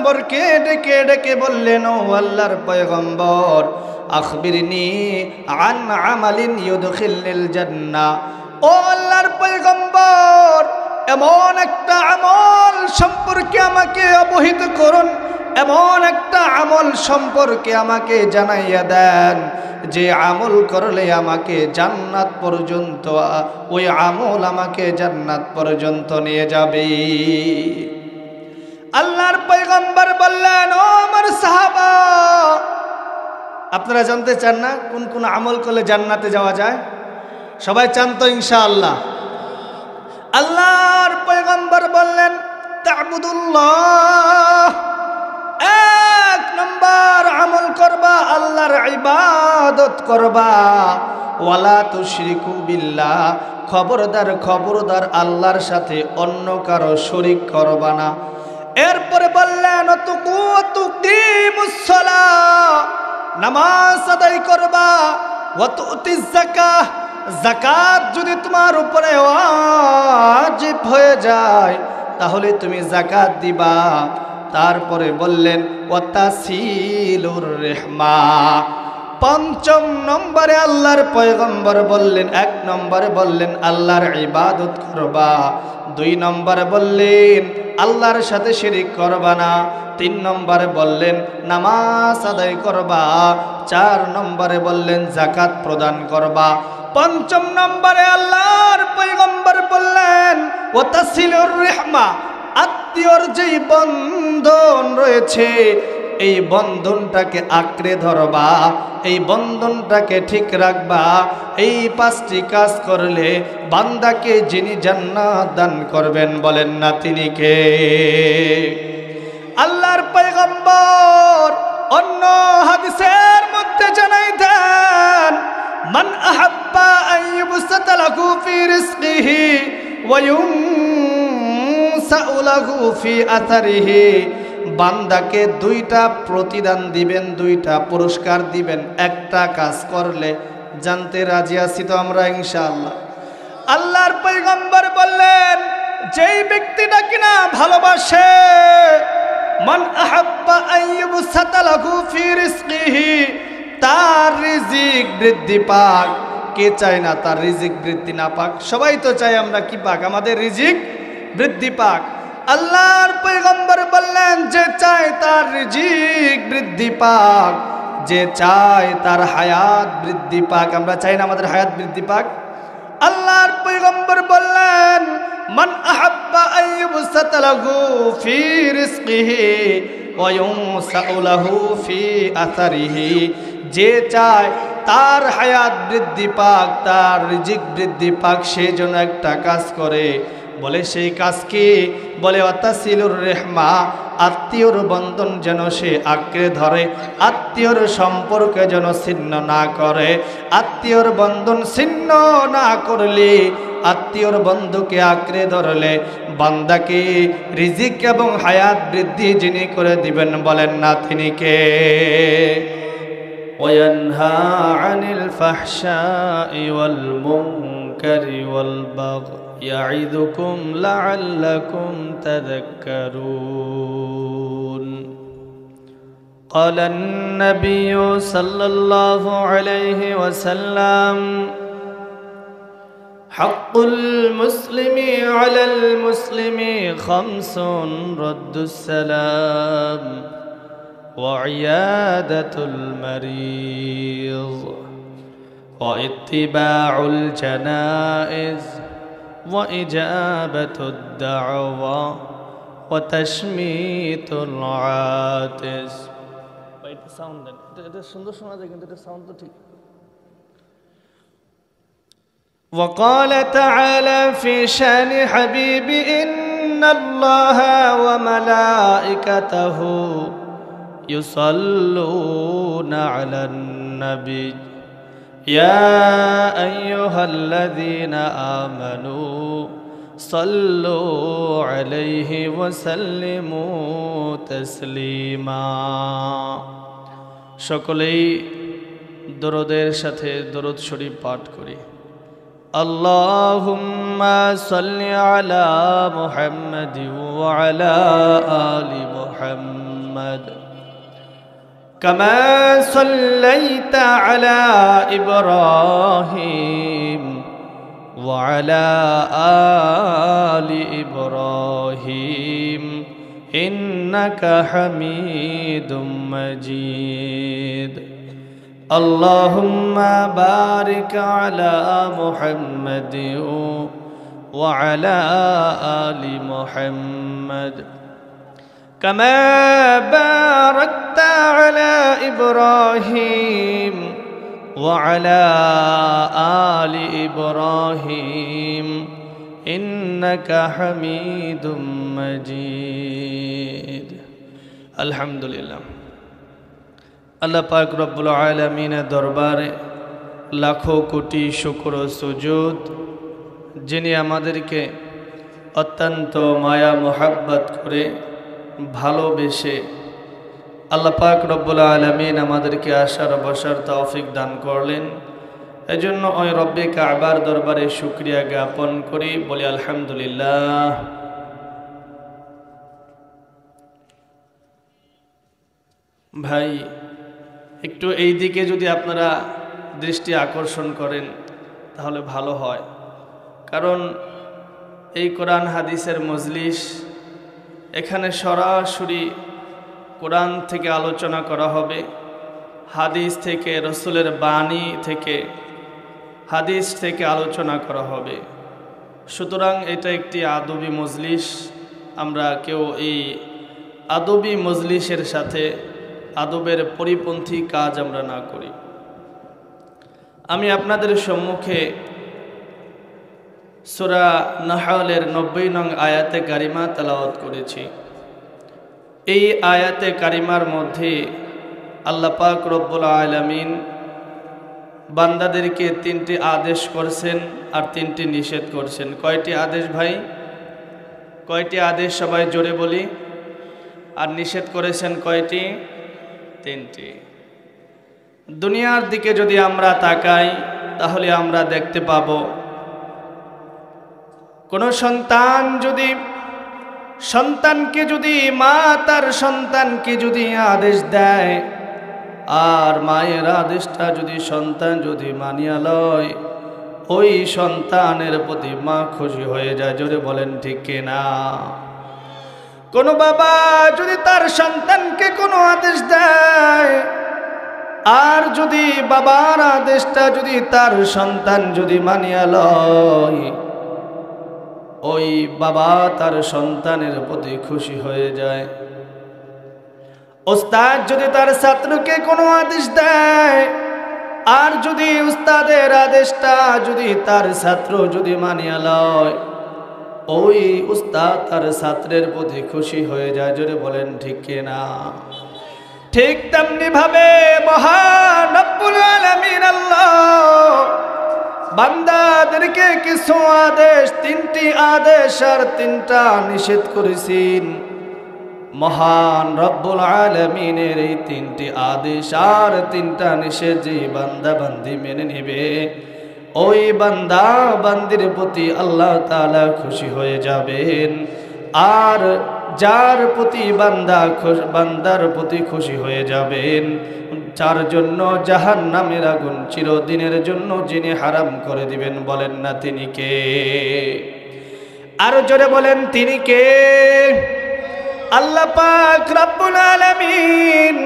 পয়গম্বরকে ডেকে ডেকে বললেন, ও আল্লাহর পয়গম্বর, আখবিরনি আন আমালিন ইউদখিলনিল জান্নাহ। ও আল্লাহর পয়গম্বর, এমন একটা আমল সম্পর্কে আমাকে অবহিত করুন, এমন একটা আমল সম্পর্কে আমাকে জানাইয়া দেন যে আমল করলে আমাকে জান্নাত পর্যন্ত, ওই আমল আমাকে জান্নাত পর্যন্ত নিয়ে যাবে। আল্লাহর পয়গম্বর বললেন, ও আমার সাহাবা, আপনারা জানতে চান না কোন কোন আমল করলে জান্নাতে যাওয়া যায়? সবাই চান তো ইনশাআল্লাহ? আল্লাহর পয়গম্বর বললেন, তা'বুদুল্লাহ, এক নম্বর আমল করবা, আল্লাহর ইবাদত করবা, ওয়ালা তুশরিকু বিল্লাহ, খবরদার খবরদার আল্লাহর সাথে অন্য কারো শরীক করবা না। এরপরে বললেন, তুকিমুস সালাহ, নামাজ আদায় করবা, ওয়া তুতিজ যাকাহ, যাকাত যদি তোমার উপরে ওয়াজিব হয়ে যায় তাহলে তুমি যাকাত দিবা। তারপরে বললেন, ওয়াতাসিলুর রেহমা, পঞ্চম নম্বরে আল্লাহর পয়গম্বর বললেন, এক নম্বরে বললেন আল্লাহর ইবাদত করবা, দুই নম্বরে বললেন আল্লাহর সাথে শিরিক করবা না, তিন নম্বরে বললেন নামাজ আদায় করবা, চার নম্বরে বললেন যাকাত প্রদান করবা, পঞ্চম নম্বরে আল্লাহর পয়গম্বর বললেন ওয়াতাসিলুর রেহমা, আত্মীয়র যেই বন্ধন রয়েছে এই বন্ধনটাকে আঁকড়ে ধরবা, এই বন্ধনটাকে ঠিক রাখবা। এই পাঁচটি কাজ করলে বান্দাকে যিনি জান্নাত দান করবেন, বলেন না তিনি কে? আল্লাহর পয়গম্বর অন্য হাদিসের মধ্যে জানাই দেন, মান আহাব্বা আন ইউবসাতা লাহু ফি রিজকিহি ওয়া ইউনসাউ লাহু ফি আথারিহি, বান্দাকে দুইটা প্রতিদান দিবেন, দুইটা পুরস্কার দিবেন একটা কাজ করলে। জানতে রাজি আছি তো আমরা ইনশাআল্লাহ? আল্লাহর পয়গম্বর বললেন, যেই ব্যক্তিটা কিনা ভালোবাসে, মান আহাব্বা আন ইউবসাতা লাহু ফি রিজকিহি, তার রিজিক বৃদ্ধি পাক। কে চায় না তার রিজিক বৃদ্ধি না পাক? সবাই তো চাই আমরা কি পাক, আমাদের রিজিক বৃদ্ধি পাক। আল্লাহর পয়গম্বর বললেন, যে চায় তার রিজিক বৃদ্ধি পাক, যে চায় তার হায়াত বৃদ্ধি পাক। আমরা চাই না আমাদের হায়াত বৃদ্ধি পাক? আল্লাহর পয়গম্বর বললেন, মান আহাব্বা আন ইউবসাতা লাহু ফি রিজকিহি ওয়া ইউনসাউ লাহু ফি আথারিহি, যে চায় তার হায়াত বৃদ্ধি পাক, তার রিজিক বৃদ্ধি পাক, সে যেন একটা কাজ করে। বলে সেই কাজ কি? বলে ওয়াতাসিলুর রেহমা, আত্মীয়র বন্ধন যেন সে আঁকড়ে ধরে, আত্মীয়র সম্পর্কে যেন ছিন্ন না করে। আত্মীয়র বন্ধন ছিন্ন না করলে, আত্মীয়র বন্ধুকে আঁকড়ে ধরলে বান্দাকে রিজিক এবং হায়াত বৃদ্ধি যিনি করে দিবেন, বলেন না তিনি কে? ওয়ায়ানহা আনিল ফাহশাই ওয়াল মুনকারি ওয়াল বাগই يعظكم لعلكم تذكرون. قال النبي صلى الله عليه وسلم حق المسلم على المسلم خمس: رد السلام وعيادة المريض واتباع الجنائز وإجابة الدعوة وتشميت العاطس. এটা সাউন্ড দেন, এটা সুন্দর শোনা যায় কিন্তু এটা সাউন্ড তো ঠিক। وقال تعالى في شان حبيبي إن الله وملائكته يصلون على النبي يا أيها الذين آمنوا صلوا عليه وسلموا تسليما. সকলেই দরুদের সাথে দরুদ শরীফ পাঠ করি। আল্লাহুম্মা সাল্লি আলা মুহাম্মাদি ওয়া আলা আলি মুহাম্মাদ محمد كما صليت على إبراهيم وعلى آل إبراهيم إنك حميد مجيد اللهم بارك على محمد وعلى آل محمد كما باركت على إبراهيم وعلى آل إبراهيم إنك حميد مجيد الحمد لله আল্লাহ পাক রব্বুল আলামিনের দরবারে লাখো কোটি শুকর ও সুজুদ, যিনি আমাদেরকে অত্যন্ত মায়া মোহাব্বত করে ভালোবেসে আল্লাহ পাক রব্বুল আলামিন আমাদেরকে আসার বসার তৌফিক দান করলেন। এজন্য ওই রব্বে কাবার দরবারে শুকরিয়া জ্ঞাপন করি, বলি আলহামদুলিল্লাহ। ভাই, একটু এই দিকে যদি আপনারা দৃষ্টি আকর্ষণ করেন তাহলে ভালো হয়, কারণ এই কোরআন হাদিসের মজলিস, এখানে সরাসরি কোরআন থেকে আলোচনা করা হবে, হাদিস থেকে, রসুলের বাণী থেকে, হাদিস থেকে আলোচনা করা হবে। সুতরাং এটা একটি আদবি মজলিস। আমরা কেউ এই আদবি মজলিসের সাথে আদবের পরিপন্থী কাজ আমরা না করি। আমি আপনাদের সম্মুখে সূরা নাহলের 90 নং আয়াতে কারিমা তেলাওয়াত করেছি। এই আয়াতে কারিমার মধ্যে আল্লাহ পাক রব্বুল আলামিন বান্দাদেরকে 3টি আদেশ করছেন আর 3টি নিষেধ করছেন। কয়টি আদেশ ভাই? কয়টি আদেশ সবাই জোরে বলি। আর নিষেধ করেছেন কয়টি? 3টি। দুনিয়ার দিকে যদি আমরা তাকাই তাহলে আমরা দেখতে পাব, কোন সন্তান যদি মা তার সন্তানকে যদি আদেশ দেয় আর মায়ের আদেশটা যদি সন্তান যদি মানিয়া লয়, ওই সন্তানের প্রতি মা খুশি হয়ে যায়। জোরে বলেন ঠিক কিনা? কোন বাবা যদি তার সন্তানকে কোনো আদেশ দেয় আর যদি বাবার আদেশটা যদি তার সন্তান যদি মানিয়া লয়, ওই বাবা তার সন্তানের প্রতি খুশি হয়ে যায়। ওস্তাদ যদি তার ছাত্রকে কোনো আদেশ দেয় আর যদি উস্তাদের আদেশটা যদি তার ছাত্র যদি মানিয়া লয়, ওই উস্তাদ তার ছাত্রের প্রতি খুশি হয়ে যায়। জোরে বলেন ঠিক কিনা? ঠিক তেমনি ভাবে মহান রব্বুল আলামিন আল্লাহ বান্দাদেরকে কিছু আদেশ, 3টি আদেশ আর 3টা নিষেধ করেছেন। মহান রব্বুল আলামিনের এই 3টি আদেশ আর 3টা নিষেধ যে বান্দা বান্দি মেনে নেবে, ওই বান্দা বান্দির প্রতি আল্লাহ তাআলা খুশি হয়ে যাবেন। আর যার প্রতি বান্দার প্রতি খুশি হয়ে যাবেন, যার জন্য জাহান্নামের আগুন চিরদিনের জন্য যিনি হারাম করে দিবেন, বলেন না তিনি কে? আরো জোরে বলেন তিনি কে? আল্লাহ পাক রব্বুল আলামিন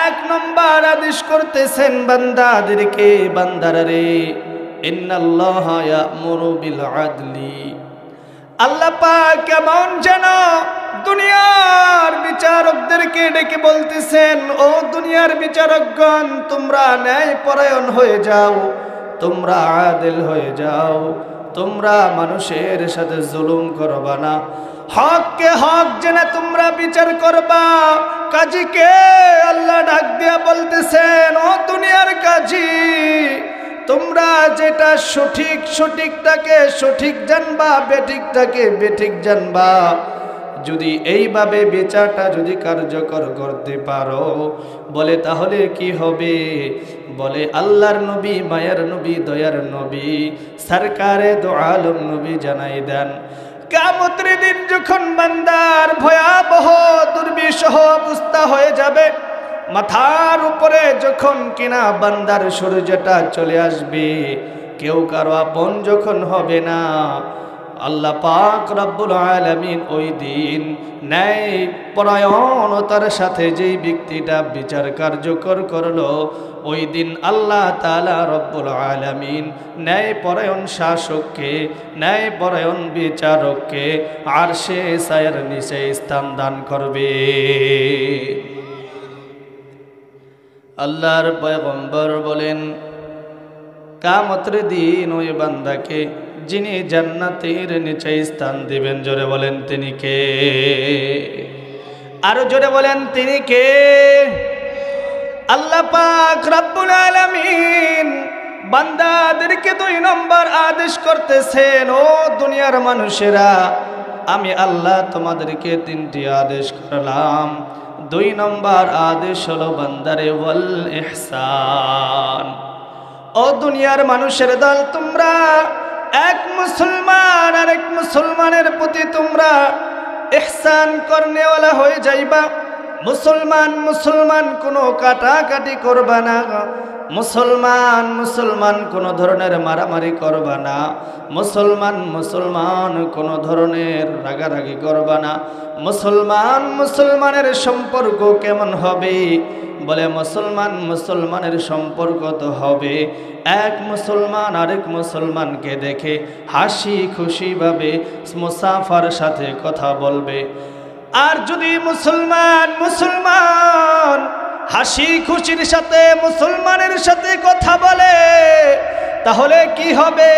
1 নম্বর আদেশ করতেছেন বান্দাদেরকে, বান্দারা রে, ইন্নাল্লাহা ইয়া'মুরু বিল আদলি। আল্লাহ পাক কেমন যেন দুনিয়ার বিচারকদেরকে ডেকে বলতেছেন, ও দুনিয়ার বিচারকগণ, তোমরা ন্যায় পরায়ণ হয়ে যাও, তোমরা আদিল হয়ে যাও, তোমরা মানুষের সাথে জুলুম করবা না, হককে হক জেনে তোমরা বিচার করবা। কাজীকে আল্লাহ ডাক দিয়া বলতেছেন, ও দুনিয়ার কাজী, তোমরা যেটা সঠিক সঠিকটাকে সঠিক জানবা, বেঠিকটাকে বেঠিক জানবা। যদি এইভাবে বিচারটা যদি কার্যকর করতে পারো, বলে তাহলে কি হবে? বলে আল্লাহর নবী, মায়ার নবী, দয়ার নবী, সরকারে দো আলম নবী জানাই দেন, কিয়ামতের দিন যখন বান্দার ভয়াবহ দুর্বিষহ অবস্থা হয়ে যাবে, মাথার উপরে যখন কিনা বান্দার সূর্যটা চলে আসবে, কেউ কারো আপন যখন হবে না, আল্লাহ পাক রব্বুল আলামিন ওই দিন ন্যায় পরায়ণতার সাথে যেই ব্যক্তিটা বিচার কার্যকর করলো, ওই দিন আল্লাহ তাআলা রব্বুল আলামিন ন্যায় পরায়ণ শাসককে, ন্যায় পরায়ণ বিচারককে আরশে ছায়ার নিচে স্থান দান করবে। আল্লাহর পয়গম্বর বলেন, কিয়ামতের দিন ওই বান্দাকে যিনি জান্নাতের নিচে স্থান দিবেন, জোরে বলেন তিনি কে? আরো জোরে বলেন তিনি কে? আল্লাহ পাক রব্বুল আলামিন বান্দাদেরকে 2 নম্বর আদেশ করতেছেন, ও দুনিয়ার মানুষেরা, আমি আল্লাহ তোমাদেরকে 3টি আদেশ করলাম। 2 নম্বর আদেশ হলো বান্দারে ওয়াল ইহসান। ও দুনিয়ার মানুষের দল, তোমরা এক মুসলমান আর এক মুসলমানের প্রতি তোমরা ইহসান করনেওয়ালা হয়ে যাইবা। মুসলমান কোনো কাটাকাটি করবা না, মুসলমান কোনো ধরনের মারামারি করবা না, মুসলমান কোনো ধরনের রাগারাগি করবা না। মুসলমানের সম্পর্ক কেমন হবে? বলে মুসলমানের সম্পর্ক তো হবে এক মুসলমান আরেক মুসলমানকে দেখে হাসি খুশি ভাবে মুসাফার সাথে কথা বলবে। আর যদি মুসলমান হাসি খুশির সাথে মুসলমানের সাথে কথা বলে, তাহলে কি হবে?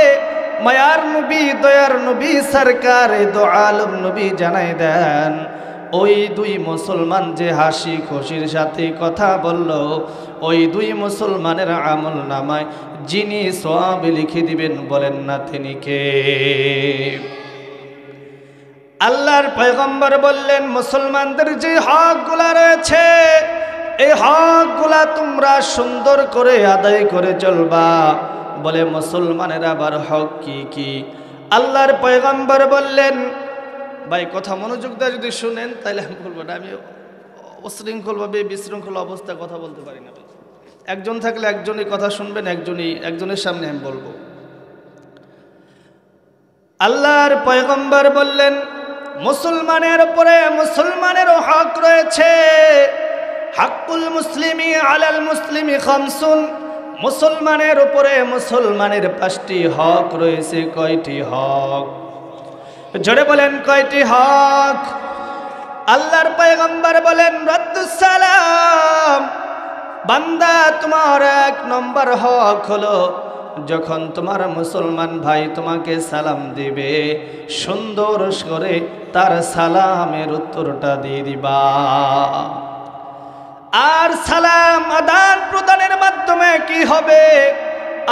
মায়ার নবী, দয়ার নবী, সরকার দো আলম নবী জানাই দেন, ওই 2 মুসলমান যে হাসি খুশির সাথে কথা বলল, ওই 2 মুসলমানের আমল নামায় যিনি সওয়াব লিখে দিবেন, বলেন না তিনি কে? আল্লাহর পয়গম্বর বললেন, মুসলমানদের যে হকগুলা রয়েছে, এই হকগুলা তোমরা সুন্দর করে আদায় করে চলবা। বলে মুসলমানের আবার হক কি কি? আল্লাহর পয়গম্বর বললেন, ভাই কথা মনোযোগ দিয়ে যদি শুনেন তাহলে আমি বলবো না, আমি অশৃঙ্খলভাবে বিশৃঙ্খল অবস্থায় কথা বলতে পারি না। একজন থাকলে একজনই কথা শুনবেন, একজনের সামনে আমি বলবো। আল্লাহর পয়গম্বর বললেন, মুসলমানের উপরে মুসলমানেরও হক রয়েছে। হাক্কুল মুসলিমি আলাল মুসলিমি খামসুন, মুসলমানের উপরে মুসলমানের 5টি হক রয়েছে। কয়টি হক? জোরে বলেন কয়টি হক? আল্লাহর পয়গম্বর বলেন, রাদ্দুস সালাম। বান্দা, তোমার 1 নম্বর হক হলো, যখন তোমার মুসলমান ভাই তোমাকে সালাম দিবে, সুন্দর করে তার সালামের উত্তরটা দিয়ে দিবা। আর সালাম আদান প্রদানের মাধ্যমে কি হবে?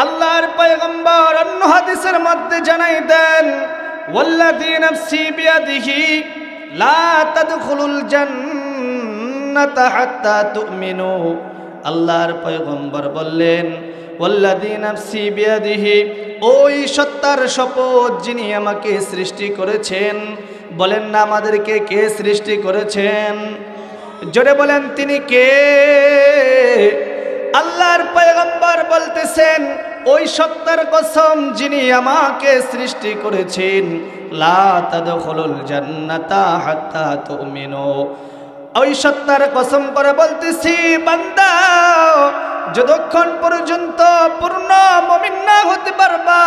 আল্লাহর পয়গম্বর অন্য হাদিসের মধ্যে জানাই দেন, ওয়াল্লাযী নাফসি বিয়াদিহি লা তাদখুলুল জান্নাতা হাত্তা তুমিনু। আল্লাহর পয়গম্বর বললেন, ওয়াল্লাযী নাফসি বিয়াদিহি, ওই সত্তার শপথ যিনি আমাকে সৃষ্টি করেছেন। বলেন না আমাদেরকে কে সৃষ্টি করেছেন? জোরে বলেন তিনি কে? আল্লাহর পয়গম্বর বলতেছেন, ওই সত্তার কসম যিনি আমাকে সৃষ্টি করেছেন, লা তাদখুলুল জান্নাতা হাত্তা তুমিনু। ওই সত্তার কসম করে বলতেছি, বান্দা, যতক্ষণ পর্যন্ত পূর্ণ মুমিন না হতে পারবা,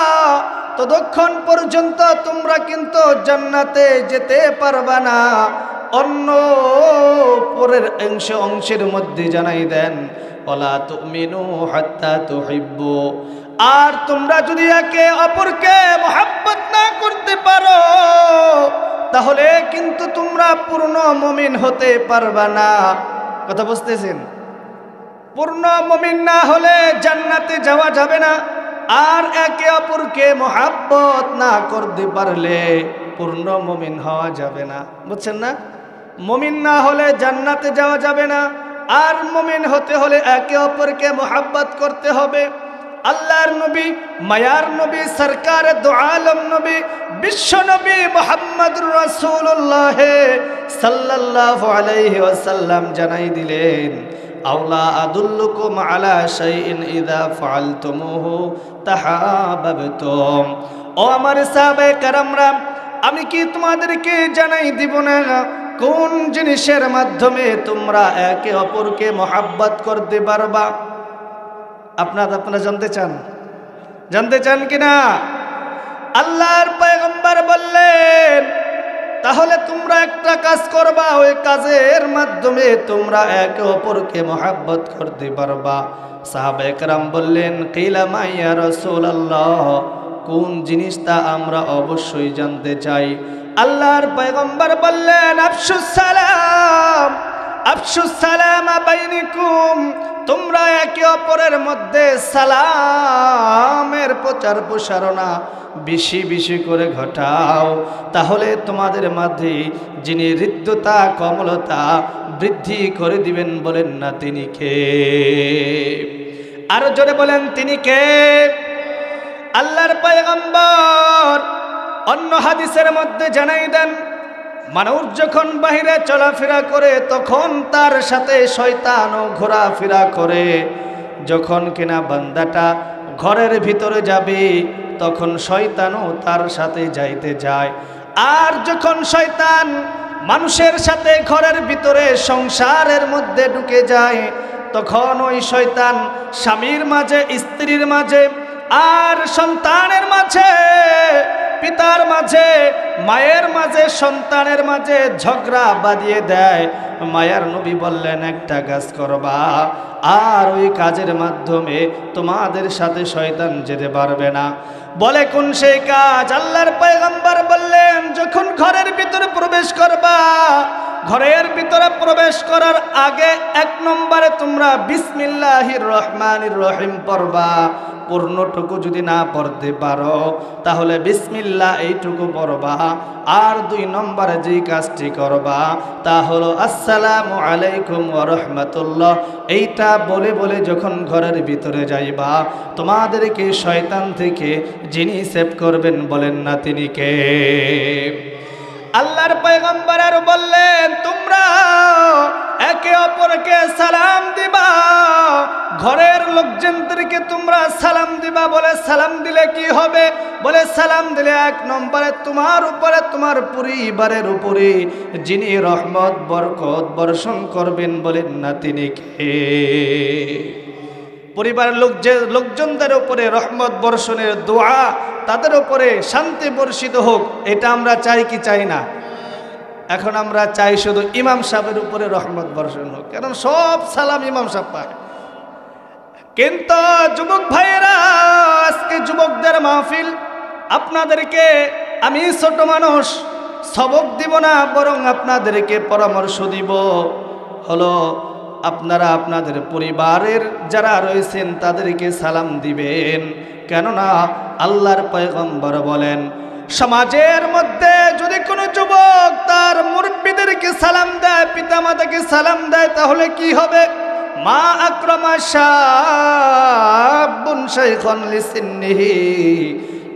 ততক্ষণ পর্যন্ত তোমরা কিন্তু জান্নাতে যেতে পারবা না। অন্য পরের অংশের মধ্যে জানাই দেন, ওয়ালা তুমিনু হাত্তা তুহিব্বু। আর তোমরা যদি একে অপরকে মহব্বত না করতে পারো, তাহলে কিন্তু তোমরা পূর্ণ মুমিন হতে পারবা না। কথা বুঝতেছেন? পূর্ণ মুমিন না হলে জান্নাতে যাওয়া যাবে না। আর একে অপরকে মহব্বত না করতে পারলে পূর্ণ মুমিন হওয়া যাবে না। বুঝছেন না? মুমিন না হলে জান্নাতে যাওয়া যাবে না। আর মুমিন হতে হলে একে অপরকে মহব্বত করতে হবে। আল্লাহর নবী, মায়ার নবী, সরকারে দু আলম নবী, বিশ্ব নবী মুহাম্মদুর রাসূলুল্লাহ সাল্লাল্লাহু আলাইহি ওয়াসাল্লাম জানাই দিলেন, আওলা আদুল্লুকুম আলা শাইইন ইযা ফাআলতুমুহু তাহাবাবতুম। ও আমার সাহাবায়ে কেরামরা, আমি কি তোমাদেরকে জানাই দিব না কোন জিনিসের মাধ্যমে তোমরা একে অপরকে মহব্বত করতে পারবা? আপনারা জানতে চান কিনা? আল্লাহর পয়গম্বর বললেন, তাহলে তোমরা একটা কাজ করবা, ওই কাজের মাধ্যমে তোমরা একে অপরকে মহব্বত করতে পারবা। সাহাবায়ে কেরাম বললেন, কিলা মা ইয়া রাসূলুল্লাহ, কোন জিনিসটা আমরা অবশ্যই জানতে চাই। আল্লাহর পয়গম্বর বললেন, আফশুস সালাম বাইনিকুম, তোমরা একে অপরের মধ্যে সালামের প্রচার প্রসারণা বেশি বেশি করে ঘটাও, তাহলে তোমাদের মাঝে যিনি হৃদ্যতা কমলতা বৃদ্ধি করে দিবেন। বলেন না তিনি কে? আরো জোরে বলেন, তিনি কে? আল্লাহর পয়গম্বর অন্য হাদিসের মধ্যে জানাই দেন, মানুষ যখন বাহিরে চলাফেরা করে তখন তার সাথে শয়তানও ঘোরাফেরা করে। যখন কিনা বান্দাটা ঘরের ভিতরে যাবে তখন শয়তানও তার সাথে যাইতে যায়। আর যখন শয়তান মানুষের সাথে ঘরের ভিতরে সংসারের মধ্যে ঢুকে যায়, তখন ওই শয়তান স্বামীর মাঝে, স্ত্রীর মাঝে, আর সন্তানের মাঝে, পিতার মাঝে, মায়ের মাঝে, সন্তানের মাঝে ঝগড়া বাঁধিয়ে দেয়। মায়ার নবী বললেন, একটা কাজ করবা, আর ওই কাজের মাধ্যমে তোমাদের সাথে শয়তান যেতে পারবে না। বলে, কোন সেই কাজ? আল্লাহর পয়গম্বর বললেন, যখন ঘরের ভিতরে প্রবেশ করবা, ঘরের ভিতরে প্রবেশ করার আগে 1 নম্বরে তোমরা বিসমিল্লাহির রহমানির রহিম পড়বা। পূর্ণটুকু যদি না পড়তে পারো তাহলে বিসমিল্লাহ এইটুকু পড়বা। আর 2 নম্বরে যেই কাজটি করবা তা হলো আসসালামু আলাইকুম ওয়া রাহমাতুল্লাহ। এইটা বলে বলে যখন ঘরের ভিতরে যাইবা, তোমাদেরকে শয়তান থেকে যিনি সেভ করবেন, বলেন না তিনি কে? আল্লাহর পয়গম্বর আর বললেন, তোমরা একে অপরকে সালাম দিবা, ঘরের লোকজনদেরকে তোমরা সালাম দিবা। বলে, সালাম দিলে কি হবে? বলে, সালাম দিলে 1 নম্বরে তোমার উপরে, তোমার পরিবারের উপরে যিনি রহমত বরকত বর্ষণ করবেন, বলেন না তিনি কে? পরিবারের লোকজনদের উপরে রহমত বর্ষণের দোয়া, তাদের উপরে শান্তি বর্ষিত হোক, এটা আমরা চাই কি চাই না? এখন আমরা চাই শুধু ইমাম সাহেবের উপরে রহমত বর্ষণ হোক, কারণ সব সালাম ইমাম সাহেব পায়। কিন্তু যুবক ভাইয়েরা, আজকে যুবকদের মাহফিল, আপনাদেরকে আমি ছোট মানুষ সবক দিব না, বরং আপনাদেরকে পরামর্শ দিব। হলো, আপনারা আপনাদের পরিবারের যারা রয়েছেন তাদেরকে সালাম দিবেন। কেননা আল্লাহর পয়গম্বর বলেন, সমাজের মধ্যে যদি কোনো যুবক তার মুরব্বিদেরকে সালাম দেয়, পিতামাতাকে সালাম দেয়, তাহলে কি হবে? মা আকরামা শাবুন শাইখান লিসিন্নিহি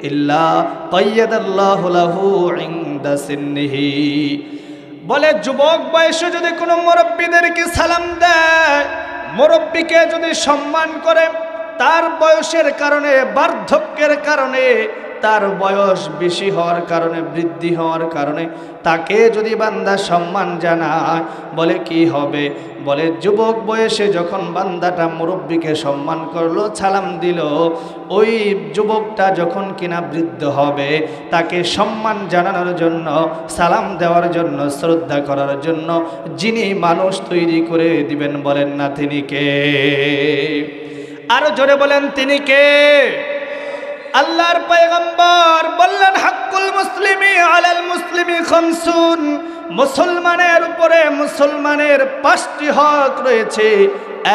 ইল্লা কাইয়াদাল্লাহু লাহু ইনদা সিন্নিহি। বলে, যুবক বয়সে যদি কোনো মুরব্বিদেরকে সালাম দেয়, মুরব্বিকে যদি সম্মান করে, তার বয়সের কারণে, বার্ধক্যের কারণে, তার বয়স বেশি হওয়ার কারণে, বৃদ্ধি হওয়ার কারণে তাকে যদি বান্দা সম্মান জানায়, বলে কি হবে? বলে, যুবক বয়সে যখন বান্দাটা মুরব্বিকে সম্মান করলো, সালাম দিল, ওই যুবকটা যখন কিনা বৃদ্ধ হবে, তাকে সম্মান জানানোর জন্য, সালাম দেওয়ার জন্য, শ্রদ্ধা করার জন্য যিনি মানুষ তৈরি করে দিবেন, বলেন না তিনি কে? আরো জোরে বলেন, তিনি কে? আল্লাহর পয়গম্বর বললেন, হাক্কুল মুসলিমি আলাল মুসলিমি খামসুন, মুসলমানের উপরে মুসলমানের 5টি হক রয়েছে।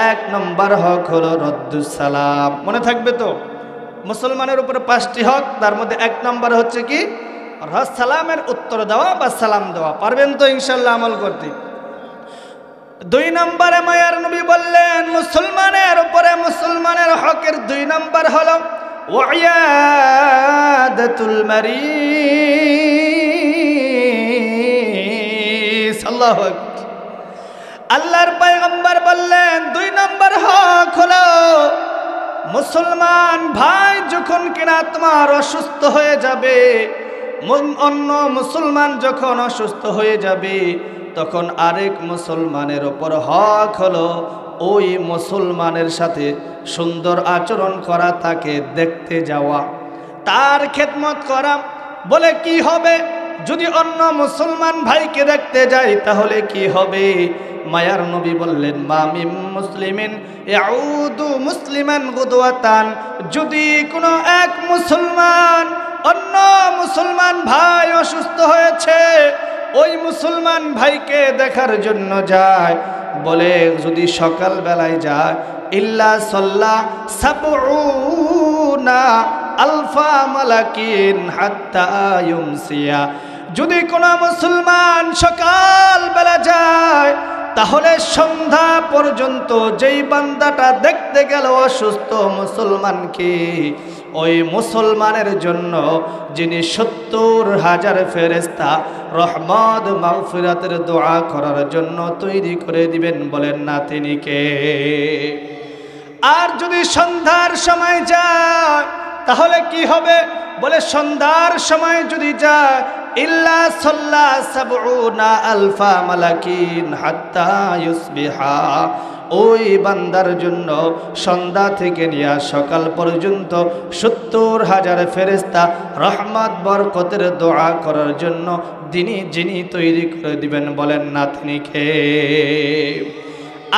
1 নম্বর হক হলো রদ্দুস সালাম। মনে থাকবে তো? মুসলমানের উপরে 5টি হক, তার মধ্যে 1 নম্বর হচ্ছে কি? সালামের উত্তর দেওয়া বা সালাম দেওয়া। পারবেন তো ইনশাআল্লাহ আমল করতে? দুই নম্বরে মায়ার নবী বললেন মুসলমানের উপরে মুসলমানের হকের 2 নম্বর হলো ওয়াইয়াদাতুল মারিস। আল্লাহু আকবার। আল্লাহর পয়গম্বর বললেন 2 নম্বর হক হলো মুসলমান ভাই যখন কিনা তোমার অসুস্থ হয়ে যাবে, অন্য মুসলমান যখন অসুস্থ হয়ে যাবে, তখন আরেক মুসলমানের ওপর হক হলো ওই মুসলমানের সাথে সুন্দর আচরণ করা, তাকে দেখতে যাওয়া, তার খেদমত করা। বলে কি হবে যদি অন্য মুসলমান ভাইকে দেখতে যাই, তাহলে কি হবে? মায়ার নবী বললেন মামিম মুসলিমিন ইয়াউদু মুসলিমান গুদওয়াতান, যদি কোনো এক মুসলমান অন্য মুসলমান ভাই অসুস্থ হয়েছে, ওই মুসলমান ভাইকে দেখার জন্য যায়, বলে যদি সকাল বেলায় যায়, ইল্লা সাল্লা সাবউনা আলফা মালাকিন হাত্তা ইউমসিয়া, যদি কোনো মুসলমান সকাল বেলা যায়, তাহলে সন্ধ্যা পর্যন্ত যেই বান্দাটা দেখতে গেল অসুস্থ মুসলমানকে, ওই মুসলমানের জন্য যিনি 70,000 ফেরেশতা রহমত মাগফিরাতের দোয়া করার জন্য তৈরি করে দিবেন, বলেন না তিনি কে? আর যদি সন্ধ্যার সময় যায়, তাহলে কি হবে? বলে সন্ধ্যার সময় যদি যায়, ইল্লা সাল্লা সাবউনা আলফা মালাকিন হাত্তা ইউসবিহা, ওই বান্দার জন্য সন্ধ্যা থেকে নিয়ে সকাল পর্যন্ত 70,000 ফেরেশতা রহমত বরকতের দোয়া করার জন্য যিনি তৈরি করে দিবেন, বলেন না তিনি কে?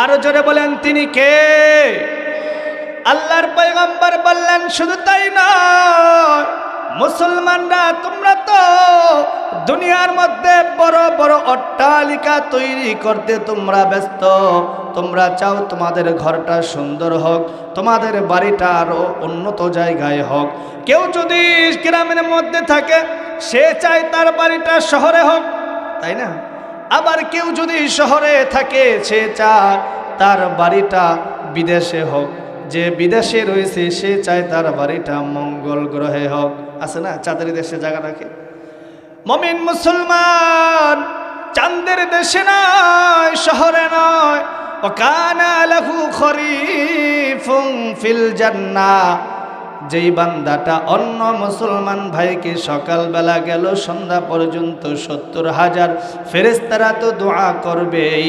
আরো জোরে বলেন তিনি কে? আল্লাহর পয়গম্বর বললেন শুধু তাই নয়, মুসলমানরা তোমরা তো দুনিয়ার মধ্যে বড় বড় অট্টালিকা তৈরি করতে তোমরা ব্যস্ত, তোমরা চাও তোমাদের ঘরটা সুন্দর হোক, তোমাদের বাড়িটা আরো উন্নত জায়গায় হোক। কেউ যদি গ্রামের মধ্যে থাকে, সে চায় তার বাড়িটা শহরে হোক, তাই না? আবার কেউ যদি শহরে থাকে, সে চায় তার বাড়িটা বিদেশে হোক। যে বিদেশে রয়েছে, সে চায় তার বাড়িটা মঙ্গল গ্রহে হোক। আছে না, চাঁদের দেশে জায়গা রাখে। মুমিন মুসলমান চাঁদের দেশে নয়, শহরে নয়। ওয়াকানা লাহু খরিফুন ফিল জান্নাহ, যেই বান্দাটা অন্য মুসলমান ভাইকে সকালবেলা গেল সন্ধ্যা পর্যন্ত 70,000 ফেরেশতারা তো দোয়া করবেই,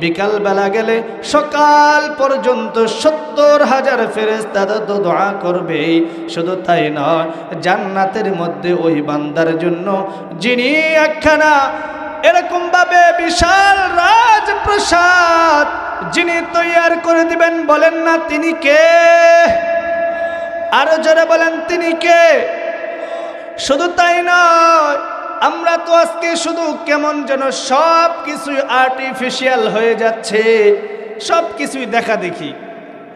বিকালবেলা গেলে সকাল পর্যন্ত 70,000 ফেরেশতারা তো দোয়া করবেই। শুধু তাই নয়, জান্নাতের মধ্যে ওই বান্দার জন্য যিনি একখানা এরকম ভাবে বিশাল রাজপ্রাসাদ যিনি তৈয়ার করে দিবেন, বলেন না তিনি কে? আরো জোরে বলেন তিনি কে? শুধু তাই নয়, আমরা তো আজকে শুধু কেমন যেন সব কিছু আর্টিফিশিয়াল হয়ে যাচ্ছে, সব কিছুই দেখা দেখি।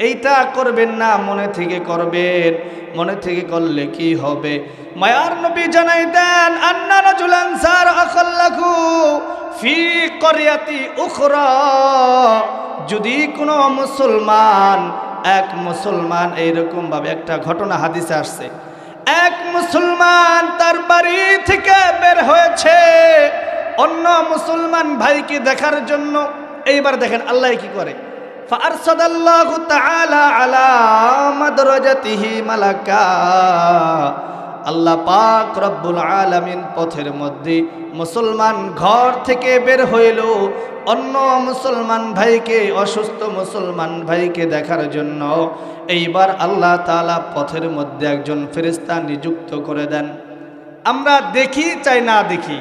এইটা করবেন না, মনে থেকে করবেন। মনে থেকে করলে কি হবে? মায়ার নবী জানাই দেন, আন্না রাজুলান সার আখাল্লাহু ফি ক্বরিয়াতি উখরা, যদি কোনো মুসলমান, এক মুসলমান, এইরকম ভাবে একটা ঘটনা হাদিসে আসছে, এক মুসলমান তার বাড়ি থেকে বের হয়েছে অন্য মুসলমান ভাইকে দেখার জন্য। এইবার দেখেন আল্লাহ কি করে, ফারসাদাল্লাহু তাআলা আলা মাদরাজাতিহি মালাকা, আল্লাহ পাক রব্বুল আলামিন পথের মধ্যে মুসলমান ঘর থেকে বের হইল অন্য মুসলমান ভাইকে, অসুস্থ মুসলমান ভাইকে দেখার জন্য। এইবার আল্লাহ তাআলা পথের মধ্যে একজন ফেরেশতা নিযুক্ত করে দেন। আমরা দেখি চাই না দেখি,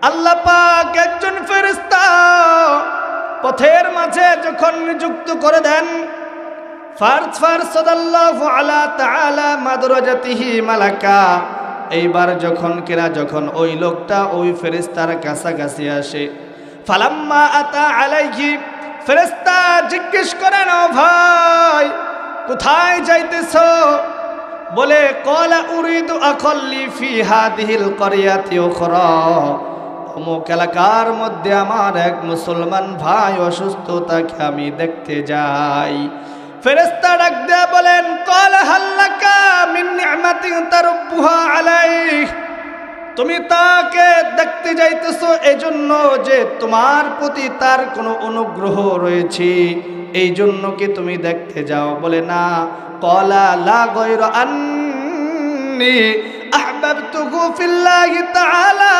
আল্লাহ পাক একজন ফেরেশতা পথের মাঝে যখন নিযুক্ত করে দেন, ফারসাদাল্লাহু আলা তাআলা মাদরাজাতিহি মালাকা, এইবার যখন ওই লোকটা ওই ফেরেশতার কাছাকাছি আসে, ফালাম্মা আতা আলাইহি, ফেরেশতা জিজ্ঞেস করেন, ও ভাই কোথায় যাইতেছো? বলে ক্বালা উরিদু আখাল্লি ফি হাদিহিল ক্বরিয়াতি উখরা, অমুক এলাকার মধ্যে আমার এক মুসলমান ভাই অসুস্থ, তাকে আমি দেখতে যাই। ফেরেশতা ডাক দেয়া বলেন, ক্বাল হাল্লাকা মিন নি'মাতিন তারুবুহা আলাইহি, তুমি তাকে দেখতে যাইতেছো এজন্য যে তোমার প্রতি তার কোনো অনুগ্রহ রয়েছে, এই জন্য কি তুমি দেখতে যাও? বলে না। ক্বালা লা গায়রা আন্নী আহবাবতুহু ফিল্লাহি তাআলা,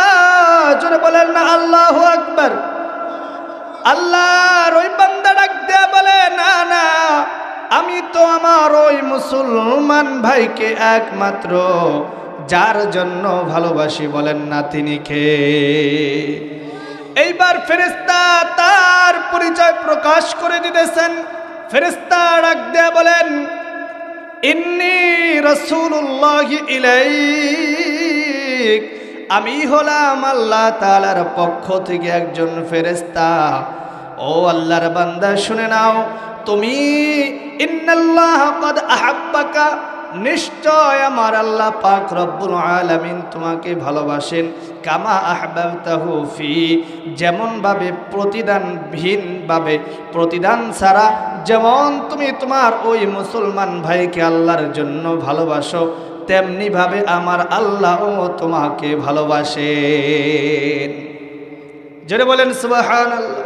জোরে বলেন না আল্লাহু আকবার। আল্লাহর ওই বান্দা ডাক দেয়া বলে, না না, আমি তো আমার ওই মুসলমান ভাইকে একমাত্র যার জন্য ভালোবাসি, বলেন না তিনি কে? এইবার ফেরেশতা তার পরিচয় প্রকাশ করে দিতেছেন। ফেরেশতা ডাক দেয়া বলেন, ইন্নী রাসূলুল্লাহি ইলাইক, আমি হলাম আল্লাহ তাআলার পক্ষ থেকে একজন ফেরেশতা। ও আল্লাহর বান্দা শুনে নাও, তুমি ইন্নাল্লাহ ক্বাদ আহাব্বাকা, নিশ্চয় আমার আল্লাহ পাক রব্বুল আলামিন তোমাকে ভালোবাসেন। কামা আহবাবতাহু ফি, যেমন ভাবে প্রতিদানহীনভাবে, প্রতিদান ছাড়া যেমন তুমি তোমার ওই মুসলমান ভাইকে আল্লাহর জন্য ভালোবাসো, তেমনি ভাবে আমার আল্লাহও তোমাকে ভালোবাসেন। জোরে বলেন সুবহানাল্লাহ।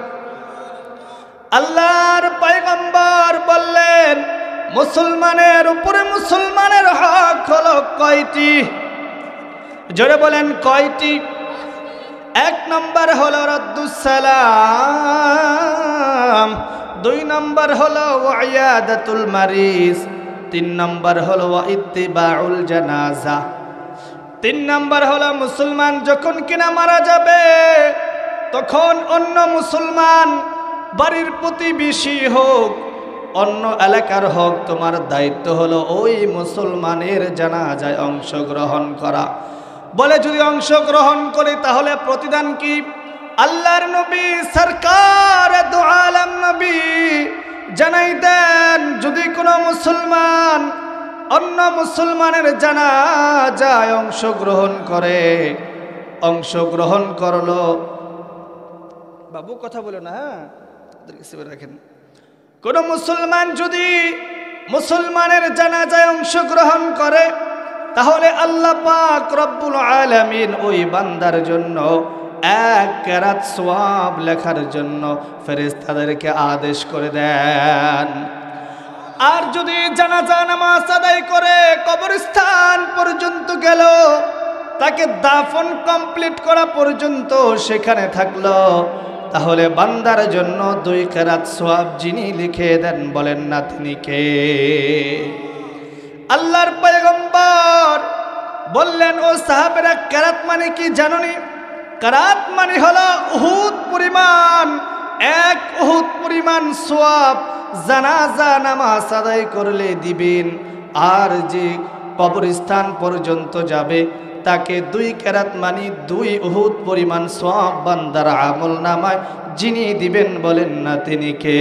আল্লাহর পয়গম্বর বললেন, মুসলমানের উপরে মুসলমানের হক হলো কয়টি? জোরে বলেন কয়টি? এক নম্বর হলো রাদ্দুস সালাম, দুই নম্বর হলো ওয়াইয়াদাতুল মারিজ, তিন নম্বর হলো ইত্তিবাউল জানাজা। তিন নম্বর হলো মুসলমান যখন কিনা মারা যাবে তখন অন্য মুসলমান, বাড়ির প্রতিবেশী হোক, অন্য এলাকার হোক, তোমার দায়িত্ব হলো ওই মুসলমানের জানাজায় অংশগ্রহণ করা। বলে যদি অংশগ্রহণ করে তাহলে প্রতিদান কি? আল্লাহর নবী সরকার দু আলম নবী জানাই দেন, যদি কোনো মুসলমান অন্য মুসলমানের জানাজায় অংশগ্রহণ করে, অংশগ্রহণ করলো, বাবু কথা বলো না, হ্যাঁ রাখেন, কোন মুসলমান যদি মুসলমানের জানাজায় অংশগ্রহণ করে তাহলে আল্লাহ পাক রব্বুল আলামিন ওই বান্দার জন্য এক কেরাত সওয়াব লেখার জন্য ফেরেশতাদেরকে আদেশ করে দেন। আর যদি জানাজা নামাজ আদায় করে কবরস্থান পর্যন্ত গেল, তাকে দাফন কমপ্লিট করা পর্যন্ত সেখানে থাকলো, তাহলে বান্দার জন্য 2 কেরাত সওয়াব যিনি লিখে দেন, বলেন না তিনি কে? আল্লাহর পয়গম্বর বললেন, ও সাহাবেরা, কেরাত মানে কি জানোনি? কেরাত মানে হলো উহুদ পরিমাণ, 1 উহুদ পরিমাণ সওয়াব জানাজা নামাজ আদায় করলে দিবেন। আর যে কবরস্থান পর্যন্ত যাবে তাকে 2 কেরাত মানে 2 উহুদ পরিমাণ সওয়াব বান্দার আমল নামায় যিনি দিবেন, বলেন না তিনি কে?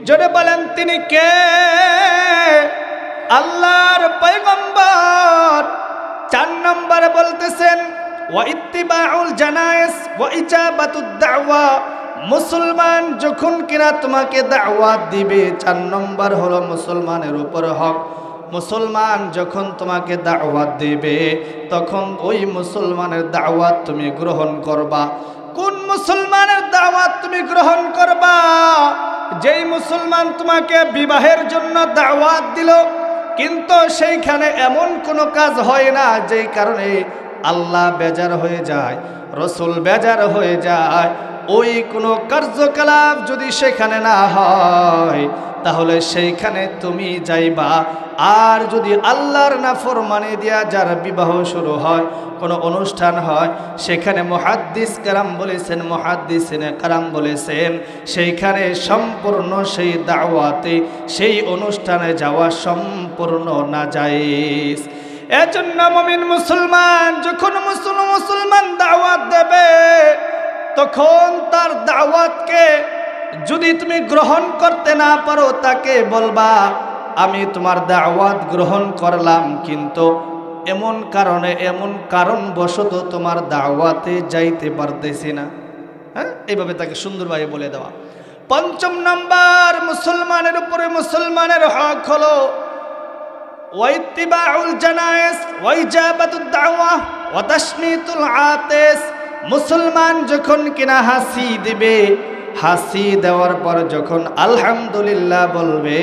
জোরে বলেন তিনি কে? আল্লাহর পয়গম্বর 4 নম্বরে বলতেছেন, ওয়া ইত্তিবাউল জানায়েজ ওয়া ইজাবাতুদ দাওয়া, মুসলমান যখন কিনা তোমাকে দাওয়াত দিবে, 4 নম্বর হলো মুসলমানের উপর হক। মুসলমান যখন তোমাকে দাওয়াত দিবে তখন ওই মুসলমানের দাওয়াত তুমি গ্রহণ করবা। কোন মুসলমানের দাওয়াত তুমি গ্রহণ করবা? যেই মুসলমান তোমাকে বিবাহের জন্য দাওয়াত দিল কিন্তু সেইখানে এমন কোনো কাজ হয় না যেই কারণে আল্লাহ বেজার হয়ে যায়, রসুল বেজার হয়ে যায়, ওই কোনো কার্যকলাপ যদি সেখানে না হয় তাহলে সেইখানে তুমি যাইবা। আর যদি আল্লাহর নাফরমানি দিয়া যার বিবাহ শুরু হয়, কোনো অনুষ্ঠান হয়, সেখানে মুহাদ্দিস কারাম বলেছেন, মুহাদ্দিসিনে কারাম বলেছেন, সেইখানে সম্পূর্ণ সেই দাওয়াতে, সেই অনুষ্ঠানে যাওয়া সম্পূর্ণ নাজায়েজ। এজন্য মুমিন মুসলমান যখন মুসলমান দাওয়াত দেবে তখন তার দাওয়াতকে যদি তুমি গ্রহণ করতে না পারো তাকে বলবা, আমি তোমার দাওয়াত গ্রহণ করলাম কিন্তু এমন কারণে এমন কারণবশত তোমার দাওয়াতে যাইতে পারতেছি না। হ্যাঁ, এইভাবে তাকে সুন্দরভাবে বলে দেওয়া। পঞ্চম নাম্বার, মুসলমানের উপরে মুসলমানের হক হলো ওয়াইত্তিবাউল জানায়েজ ওয়াইজাবাতুদ দাওয়া ওয়া তাশমিতুল আতিস। মুসলমান যখন কিনা হাসি দিবে, হাসি দেওয়ার পর যখন আলহামদুলিল্লাহ বলবে,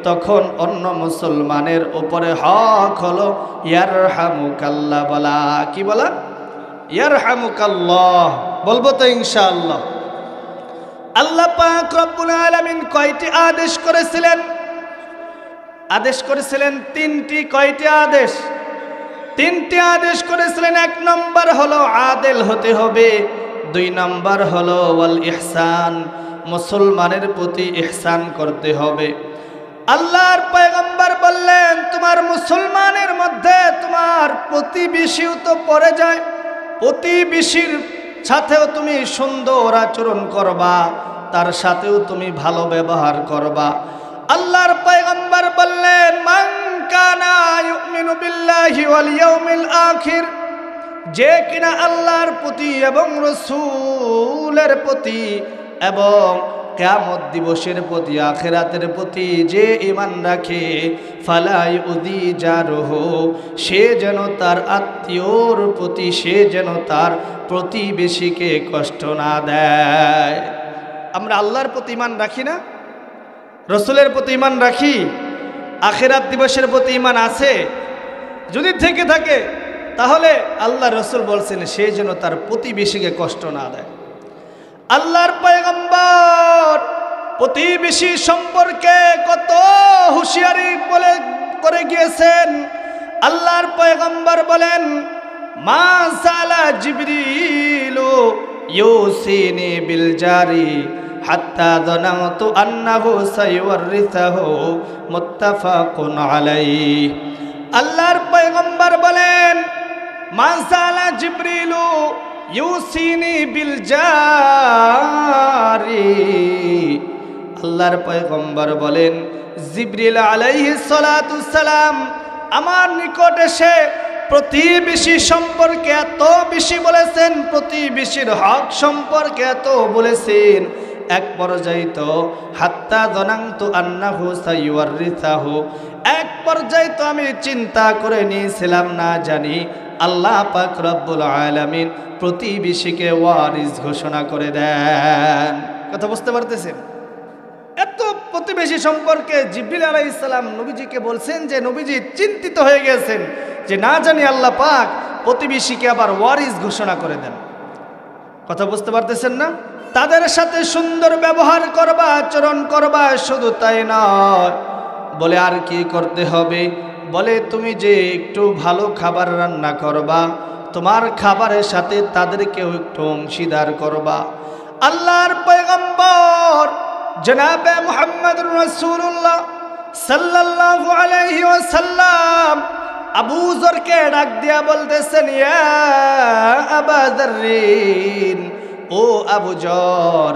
তখন অন্য মুসলমানের উপরে হক হলো ইয়ারহামুকাল্লাহ বলা। কি বলা? ইয়ারহামুকাল্লাহ বলবো তো ইনশাআল্লাহ। আল্লাহ পাক রব্বুল আলামিন কয়টি আদেশ করেছিলেন? আদেশ করেছিলেন তিনটি। কয়টি আদেশ? তিনটি আদেশ করেছিলেন। এক নম্বর হলো আদেল হতে হবে, দুই নম্বর হলো ওয়াল ইহসান, মুসলমানের প্রতি ইহসান করতে হবে। আল্লাহর পয়গম্বর বললেন, তোমার মুসলমানের মধ্যে তোমার প্রতিবেশীও তো পড়ে যায়, প্রতিবেশীর সাথেও তুমি সুন্দর আচরণ করবা, তার সাথেও তুমি ভালো ব্যবহার করবা। আল্লাহর পয়গম্বর বললেন, মান কানা ইউমিনু বিল্লাহি ওয়াল ইয়াউমিল আখির, যে কিনা আল্লাহর প্রতি এবং রাসূলের প্রতি এবং কিয়ামত দিবসের প্রতি, আখিরাতের প্রতি যে ঈমান রাখে, ফালা ইউযি জারহু, সে যেন তার আত্মীয়র প্রতি, সে যেন তার প্রতিবেশীকে কষ্ট না দেয়। আমরা আল্লাহর প্রতি ঈমান রাখি না? রাসূলের প্রতি ঈমান রাখি? আখিরাত দিবসের প্রতি ঈমান আছে? যদি থেকে থাকে তাহলে আল্লাহ রাসূল বলছেন সে যেন তার প্রতিবেশীকে কষ্ট না দেয়। আল্লাহর পয়গম্বর প্রতিবেশী সম্পর্কে কত হুঁশিয়ারি করে গিয়েছেন। আল্লাহর পয়গম্বর বলেন, মা সালা জিবরিলু ইউসিনি বিল জারি হাত্তা যানাতু আন্নাহু সাইওয়ারিসাহু, মুত্তাফাকুন আলাইহি। আল্লাহর পয়গম্বর বলেন, মা সালা জিবরিলু ইউসিনি বিল জারি। আল্লাহর পয়গম্বর বলেন, জিবরিল আলাইহিস সালাতুস সালাম আমার নিকট এসে প্রতিবেশী সম্পর্কে এত বেশি বলেছেন, প্রতিবেশীর হক সম্পর্কে এত বলেছেন, এক পর্যায়ে তো হাত্তা যানাতু আন্নাহু সাইওয়ারিসাহু, এক পর্যায়ে তো আমি চিন্তা করে নিয়েছিলাম, না জানি আল্লাহ পাক রব্বুল আলামিন প্রতিবেশীকে ওয়ারিস ঘোষণা করে দেন। কথা বুঝতে পারতেছেন? এত প্রতিবেশী সম্পর্কে জিবরিল আলাইহিস সালাম নবীজিকে বলছেন যে নবীজি চিন্তিত হয়ে গেছেন যে না জানি আল্লাহ পাক প্রতিবেশীকে আবার ওয়ারিস ঘোষণা করে দেন। কথা বুঝতে পারতেছেন না? তাদের সাথে সুন্দর ব্যবহার করবা, আচরণ করবা, শুধু তাই নয়, বলে আর কি করতে হবে? বলে তুমি যে একটু ভালো খাবার রান্না করবা, তোমার খাবারের সাথে তাদেরকেও একটু অংশীদার করবা। আল্লাহর পয়গম্বর জনাবে মুহাম্মদুর রাসূলুল্লাহ সাল্লাল্লাহু আলাইহি ওয়াসাল্লাম আবু যরকে ডাক দিয়া বলতেছেন, ইয়া আবা যররিন, ও আবু যর,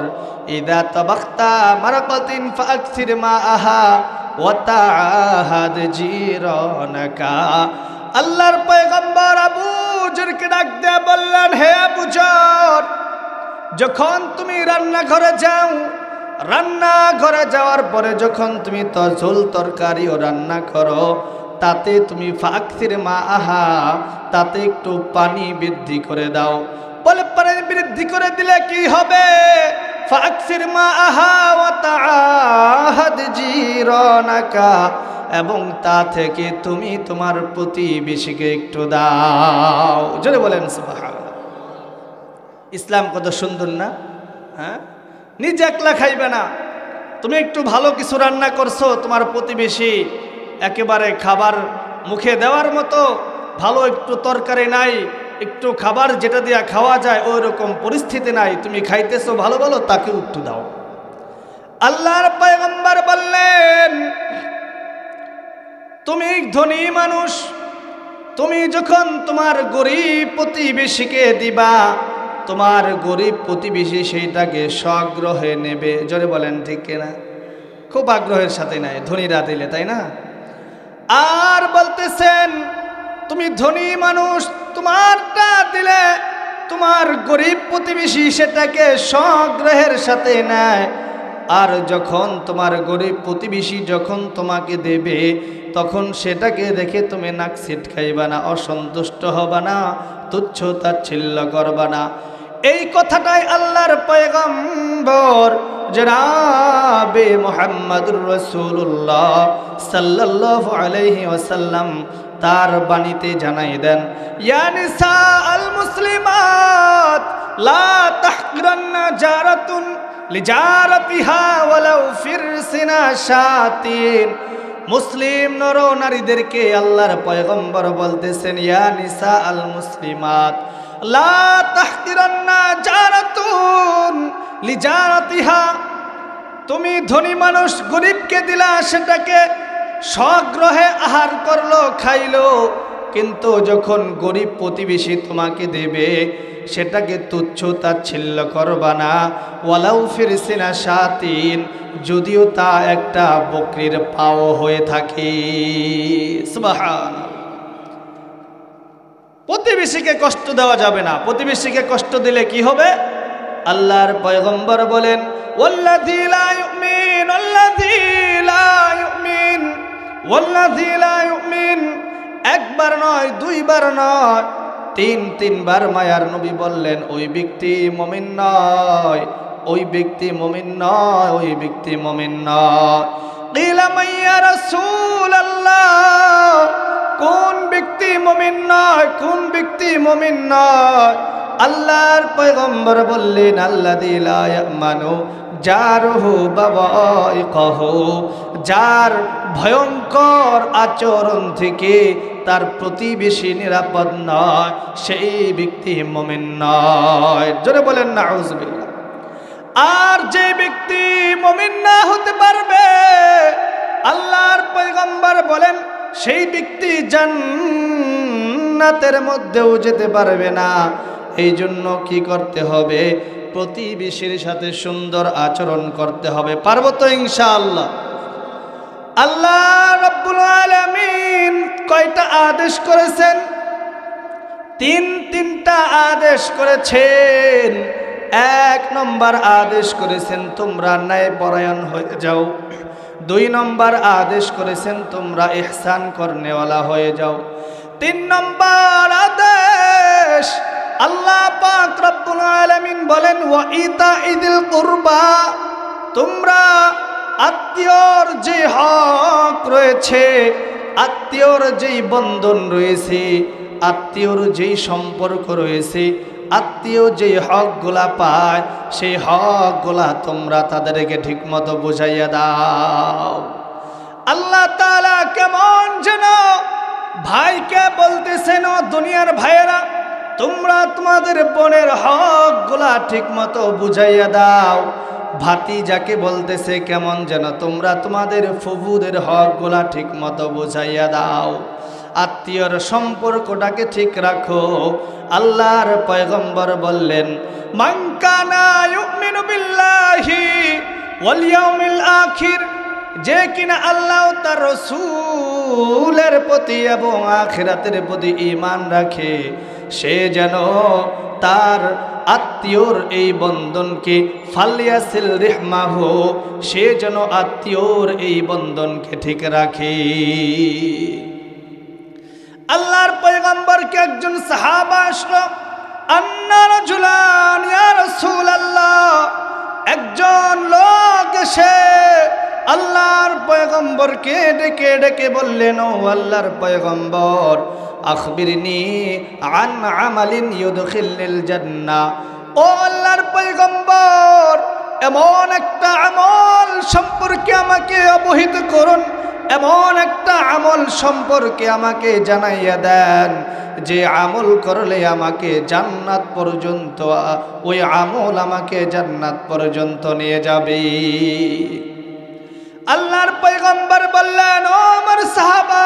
ইদা তাবাক্তা মারাকাতিন ফাকসির মাআহা ওয়া তাআহাদ জিরানাকা। আল্লাহর পয়গম্বর আবু যরকে ডাক দিয়া বললেন, হে আবু যর, যখন তুমি রান্নাঘরে যাও, রান্নাঘরে যাওয়ার পরে যখন তুমি ঝোল তরকারিও রান্না করো, তাতে তুমি ফাকসির মাআহা, তাতে একটু পানি বৃদ্ধি করে দাও। বলে পানি বৃদ্ধি করে দিলে কি হবে? ফাকসির মাআহা ওয়া তাআহাদ জিরানাকা, এবং তা থেকে তুমি তোমার প্রতিবেশীকে একটু দাও। জোরে বলেন সুবহানাল্লাহ। ইসলাম কত সুন্দর না? হ্যাঁ, নিজে একলা খাইবে না, তুমি একটু ভালো কিছু রান্না করছো, তোমার প্রতিবেশী একেবারে খাবার মুখে দেওয়ার মতো ভালো একটু তরকারি নাই, একটু খাবার যেটা দিয়া খাওয়া যায় ওই রকম পরিস্থিতি নাই, তুমি খাইতেছো ভালো ভালো, তাকে একটু দাও। আল্লাহর পয়গম্বর বললেন, তুমি ধনী মানুষ, তুমি যখন তোমার গরিব প্রতিবেশীকে দিবা, তোমার গরিব প্রতিবেশী সেইটাকে স্বগ্রহে নেবে। জোরে বলেন ঠিক কিনা? খুব আগ্রহের সাথে নেয় ধনীরা দিলে, তাই না? আর বলতেছেন তুমি ধনী মানুষ, তোমারটা দিলে তোমার গরিব প্রতিবেশী সেটাকে সগ্রহের সাথে নেয়। আর যখন তোমার গরিব প্রতিবেশী যখন তোমাকে দেবে, তখন সেটাকে দেখে তুমি নাক ছিটকাইবা না, অসন্তুষ্ট হবা না, তুচ্ছ তাচ্ছিল্য করবা না। এই কথাটাই আল্লাহর পয়গম্বর জনাবে মুহাম্মদুর রাসূলুল্লাহ সাল্লাল্লাহু আলাইহি ওয়াসাল্লাম তার বাণীতে জানাই দেন, ইয়া নিসা আল মুসলিমাত লা তাহকিরান্না জারাতুন লিজারাতিহা ওয়ালাউ ফিরসিনা শাতিন। মুসলিম নর নারীদেরকে আল্লাহর পয়গম্বর বলতেছেন, ইয়া নিসা আল মুসলিমাত লা তাহকিরান্না জারাতুন লিজারাতিহা। তুমি ধনী মানুষ গরিবকে দিলা, সেটাকে স্বগ্রহে আহার করলো, খাইলো, কিন্তু যখন গরিব প্রতিবেশী তোমাকে দেবে সেটাকে তুচ্ছ তাচ্ছিল্য করবা না। ওয়ালাউ ফিরসিনা শাতিন, যদিও তা একটা বকরির পাও হয়ে থাকে। সুবহানাল্লাহ। প্রতিবেশীকে কষ্ট দেওয়া যাবে না। প্রতিবেশীকে কষ্ট দিলে কি হবে? আল্লাহর পয়গম্বর বলেন, ওয়াল্লাযী লা ইউমিন ওয়াল্লাযী লা ইউমিন ওয়াল্লাযী লা ইউমিন। একবার নয়, দুইবার নয়, তিনবার মায়ার নবী বললেন, ওই ব্যক্তি মুমিন নয়, ওই ব্যক্তি মুমিন নয়, ওই ব্যক্তি মুমিন নয়। কিলা মাইয়া রাসূলুল্লাহ, কোন ব্যক্তি মুমিন নয়, কোন ব্যক্তি মুমিন নয়? আল্লাহর পয়গম্বর বললেন, আল্লাযী লা ইয়ামানু জারুহু বাওয়াইকাহু, যার ভয়ঙ্কর আচরণ থেকে তার প্রতিবেশী নিরাপদ নয়, সেই ব্যক্তি মুমিন নয়। জোরে বলেন নাউযুবিল্লাহ। আর যে ব্যক্তি মুমিন না হতে পারবে, আল্লাহর পয়গম্বর বলেন, সেই ব্যক্তি জান্নাতের মধ্যেও যেতে পারবে না। এই জন্য কি করতে হবে? প্রতিবেশীর সাথে সুন্দর আচরণ করতে হবে। পারবো তো ইনশাআল্লাহ? আল্লাহ রাব্বুল আলামিন কয়টা আদেশ করেছেন? তিনটা আদেশ করেছেন। এক নম্বর আদেশ করেছেন, তোমরা ন্যায়পরায়ণ হয়ে যাও। 2 নম্বর আদেশ করেছেন, তোমরা ইহসান করনেওয়ালা হয়ে যাও। 3 নম্বর আদেশ আল্লাহ পাক রব্বুল আলামিন বলেন, ওয়া ইতাইযিল কুরবা, তোমরা আত্মীয়র যে হক রয়েছে, আত্মীয়র যেই বন্ধন রয়েছে, আত্মীয়র যেই সম্পর্ক রয়েছে, আত্মীয় যেই হকগুলা পায়, সেই হকগুলা তোমরা তাদেরকে ঠিকমতো বুঝাইয়া দাও। আল্লাহ তাআলা কেমন যেন ভাইকে বলতেছেন, ও দুনিয়ার ভাইয়েরা, তোমরা তোমাদের বোনের হকগুলা ঠিকমতো বুঝাইয়া দাও। ভাতিজাকে বলতেছে কেমন যেন, তোমরা তোমাদের ফুফুদের হকগুলা ঠিকমতো বুঝাইয়া দাও। আত্মীয়র সম্পর্কটাকে ঠিক রাখো। আল্লাহর পয়গম্বর বললেন, মান কানা ইউমিনু বিল্লাহি ওয়াল ইয়াউমিল আখির, যে কিনা আল্লাহ তার রাসূলের প্রতি এবং আখিরাতের প্রতি ঈমান রাখে, সে যেন তার আত্মীয়র এই বন্ধনকে ফালিয়াসিল রিহমাহু, সে যেন আত্মীয়র এই বন্ধনকে ঠিক রাখে। আল্লাহর পয়গম্বরকে একজন সাহাবা আসলো, আন্না রাজুলান ইয়া রাসূলুল্লাহ, একজন লোক এসে আল্লাহর পয়গম্বরকে ডেকে ডেকে বললেন, ও আল্লাহর পয়গম্বর, আখবিরনি আন আমালিন ইউদখিলনিল জান্নাহ। ও আল্লাহর পয়গম্বর, এমন একটা আমল সম্পর্কে আমাকে অবহিত করুন, এমন একটা আমল সম্পর্কে আমাকে জানাইয়া দেন, যে আমল করলে আমাকে জান্নাত পর্যন্ত, ওই আমল আমাকে জান্নাত পর্যন্ত নিয়ে যাবে। আল্লাহর পয়গম্বর বললেন, ও আমার সাহাবা,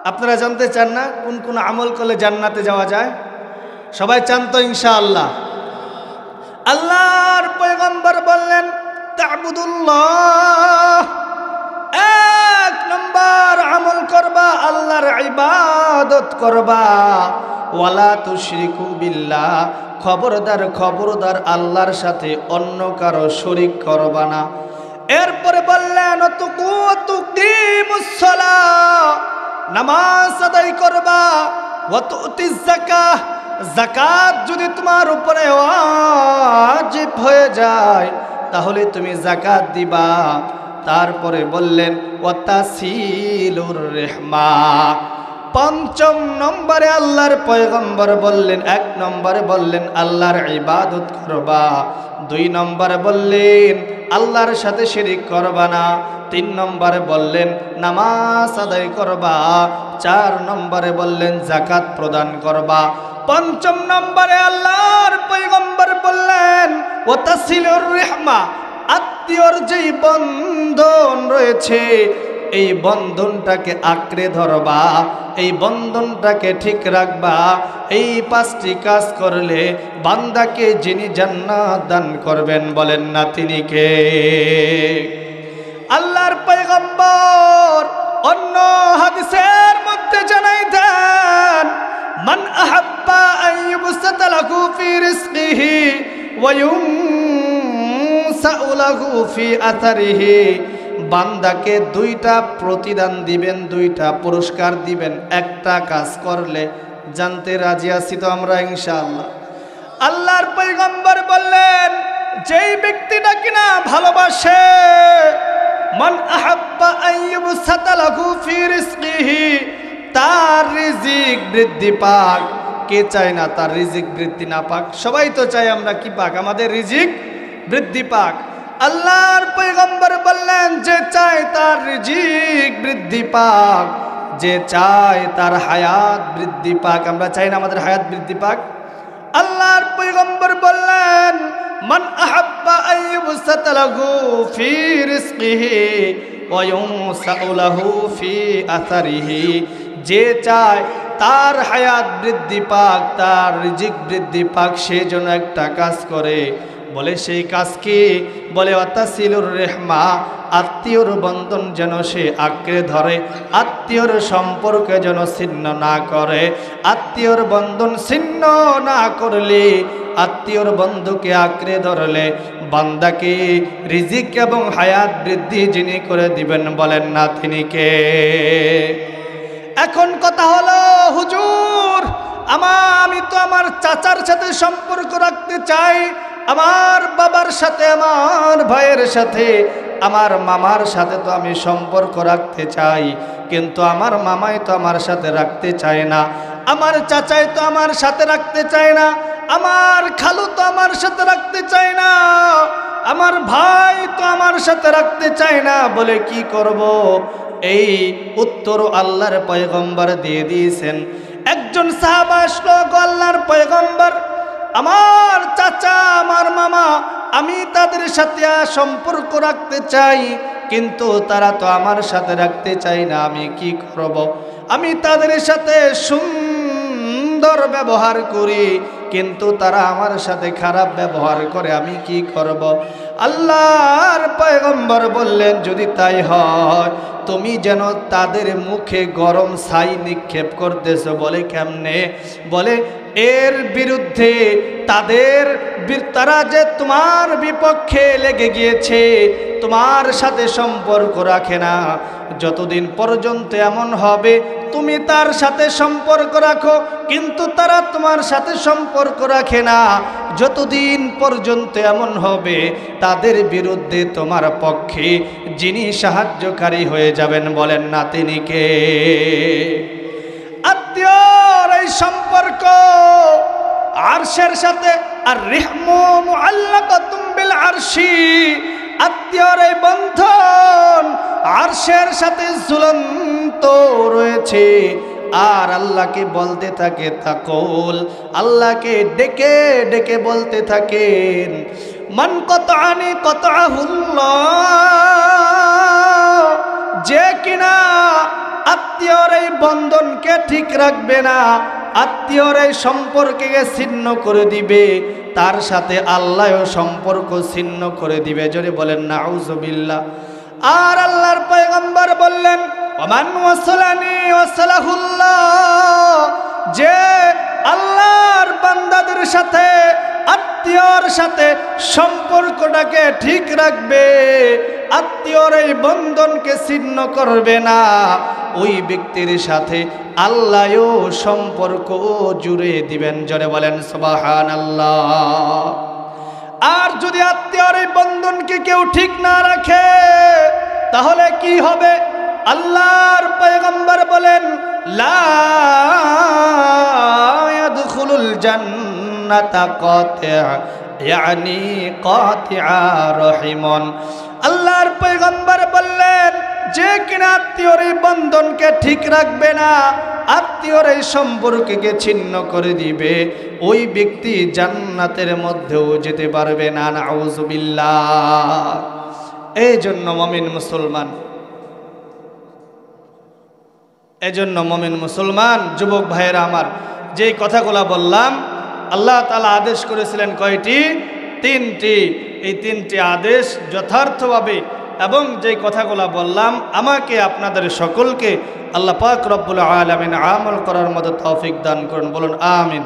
আপনারা জানতে চান না কোন কোন আমল করলে জান্নাতে যাওয়া যায়? সবাই চান তো ইনশাআল্লাহ? আল্লাহর পয়গম্বর বললেন, তা'বুদুল্লাহ, 1 নম্বর নাম্বার আমল করবা, আল্লাহর ইবাদত করবা। ওয়ালা তুশরিকু বিল্লাহ, খবরদার খবরদার আল্লাহর সাথে অন্য কারো শরীক করবা না। এরপরে বললেন তুকিমুস সালাহ, নামাজ আদায় করবা। ওয়া তুতিজ যাকাহ, যাকাত যদি তোমার উপরে ওয়াজিব হয়ে যায় তাহলে তুমি যাকাত দিবা। তারপরে বললেন ওয়াতাসিলুর রেহমা। পঞ্চম নম্বরে আল্লাহর পয়গম্বর বললেন, এক নম্বরে বললেন আল্লাহর ইবাদত করবা, দুই নম্বরে বললেন আল্লাহর সাথে শিরিক করবা না, তিন নম্বরে বললেন নামাজ আদায় করবা, চার নম্বরে বললেন যাকাত প্রদান করবা, পঞ্চম নম্বরে আল্লাহর পয়গম্বর বললেন ওয়াতাসিলুর রেহমা, আত্মীয়র যেই বন্ধন রয়েছে এই বন্ধনটাকে আঁকড়ে ধরবা, এই বন্ধনটাকে ঠিক রাখবা। এই পাঁচটি কাজ করলে বান্দাকে যিনি জান্নাত দান করবেন বলেন না তিনি কে? আল্লাহর পয়গম্বর অন্য হাদিসের মধ্যে জানাই দেন, মান আহাব্বা আন ইউবসাতা লাহু ফি রিজকিহি ওয়া ইউনসাউ লাহু ফি আথারিহি, বান্দাকে দুইটা প্রতিদান দিবেন, দুইটা পুরস্কার দিবেন একটা কাজ করলে। জানতে রাজি আছি তো আমরা ইনশাআল্লাহ? আল্লাহর পয়গম্বর বললেন যেই ব্যক্তিটা কিনা ভালোবাসে, মান আহাব্বা আন ইউবসাতা লাহু ফি রিজকিহি, তার রিজিক বৃদ্ধি পাক। কে চায় না তার রিজিক বৃদ্ধি না পাক? সবাই তো চাই আমরা কি পাক, আমাদের রিজিক বৃদ্ধি পাক। আল্লাহর পয়গম্বর বললেন যে চায় তার রিজিক বৃদ্ধি পাক, যে চায় তার হায়াত বৃদ্ধি পাক। আমরা চাই না আমাদের হায়াত বৃদ্ধি পাক? আল্লাহর পয়গম্বর বললেন মান আহাব্বা আন ইউবসাতা লাহু ফি রিজকিহি ওয়া ইউনসাউ লাহু ফি আথারিহি, যে চায় তার হায়াত বৃদ্ধি পাক, তার রিজিক বৃদ্ধি পাক, সে যেন একটা কাজ করে। বলে সেই কাজ কি? বলে ওয়াতাসিলুর রেহমা, আত্মীয়র বন্ধন যেন সে আঁকড়ে ধরে, আত্মীয়র সম্পর্কে যেন ছিন্ন না করে। আত্মীয়র বন্ধন ছিন্ন না করলে, আত্মীয়র বন্ধুকে আঁকড়ে ধরলে বান্দাকে রিজিক এবং হায়াত বৃদ্ধি যিনি করে দিবেন বলেন না তিনি কে? এখন কথা হলো হুজুর আমি তো আমার চাচার সাথে সম্পর্ক রাখতে চাই, আমার বাবার সাথে, আমার ভাইয়ের সাথে, আমার মামার সাথে তো আমি সম্পর্ক রাখতে চাই, কিন্তু আমার মামাই তো আমার সাথে রাখতে চায় না, আমার চাচাই তো আমার সাথে রাখতে চায় না, আমার খালু তো আমার সাথে রাখতে চায় না, আমার ভাই তো আমার সাথে রাখতে চায় না। বলে কি করব? এই উত্তর আল্লাহর পয়গম্বর দিয়ে দিয়েছেন। একজন সাহাবা আসলো, আল্লাহর পয়গম্বর, আমার চাচা, আমার মামা, আমি তাদের সাথে সম্পর্ক রাখতে চাই, কিন্তু তারা তো আমার সাথে রাখতে চাই না, আমি কি করব? আমি তাদের সাথে সুন্দর ব্যবহার করি, কিন্তু তারা আমার সাথে খারাপ ব্যবহার করে, আমি কি করব? আল্লাহর পয়গম্বর বললেন যদি তাই হয় তুমি যেন তাদের মুখে গরম ছাই নিক্ষেপ করতেছো। বলে কেমনে? বলে এর বিরুদ্ধে তারা যে তোমার বিপক্ষে লেগে গিয়েছে, তোমার সাথে সম্পর্ক রাখে না, যতদিন পর্যন্ত এমন হবে তুমি তার সাথে সম্পর্ক রাখো কিন্তু তারা তোমার সাথে সম্পর্ক রাখে না, যতদিন পর্যন্ত এমন হবে তাদের বিরুদ্ধে তোমার পক্ষে যিনি সাহায্যকারী হয়ে যাবেন বলেন না তিনি কে? আত্মীয়র এই সম্পর্ক আরশের সাথে, আর রিহমু মুআল্লাকাতুম বিল আরশি, আত্মীয়র এই বন্ধন আরশের সাথে ঝুলন্ত রয়েছে। আর আল্লাহকে বলতে থাকে তাকুল, আল্লাহকে ডেকে ডেকে বলতে থাকেন মান কতআনি কতআহুল্লাহ, যে কিনা আত্মীয়র এই বন্ধনকে ঠিক রাখবে না, আত্মীয়র এই সম্পর্কে ছিন্ন করে দিবে, তার সাথে আল্লাহও সম্পর্ক ছিন্ন করে দিবে। জোরে বলেন নাউজুবিল্লাহ। আর আল্লাহর পয়গম্বর বললেন ওমান ওয়াসালানি ওয়াসালাহুল্লাহ, যে আল্লাহর বান্দাদের সাথে আত্মীয়র সাথে সম্পর্কটাকে ঠিক রাখবে, আত্মীয়র এই বন্ধনকে ছিন্ন করবে না, ওই ব্যক্তির সাথে আল্লাহও সম্পর্ক জুড়ে দিবেন। জোরে বলেন সুবহানাল্লাহ। আর যদি আত্মীয়র এই বন্ধনকে কেউ ঠিক না রাখে তাহলে কি হবে? আল্লাহর পয়গম্বর বলেন, লা ইয়াদখুলুল জান্নাতা কাতিআ, ইয়ানি কাতিআ রহিমন। আল্লাহর পয়গম্বর বললেন, যে কিনা আত্মীয়র এই বন্ধনকে ঠিক রাখবে না, আত্মীয়র এই সম্পর্ককে ছিন্ন করে দিবে, ওই ব্যক্তি জান্নাতের মধ্যেও যেতে পারবে না। নাউযুবিল্লাহ। এই জন্য মুমিন মুসলমান, এজন্য মুমিন মুসলমান যুবক ভাইয়েরা আমার, যেই কথাগুলো বললাম, আল্লাহ তাআলা আদেশ করেছিলেন কয়টি? 3টি। এই 3টি আদেশ যথার্থভাবে এবং যেই কথাগুলো বললাম আমাকে আপনাদের সকলকে আল্লাহ পাক রব্বুল আলামিন আমল করার মতো তৌফিক দান করুন। বলুন আমিন।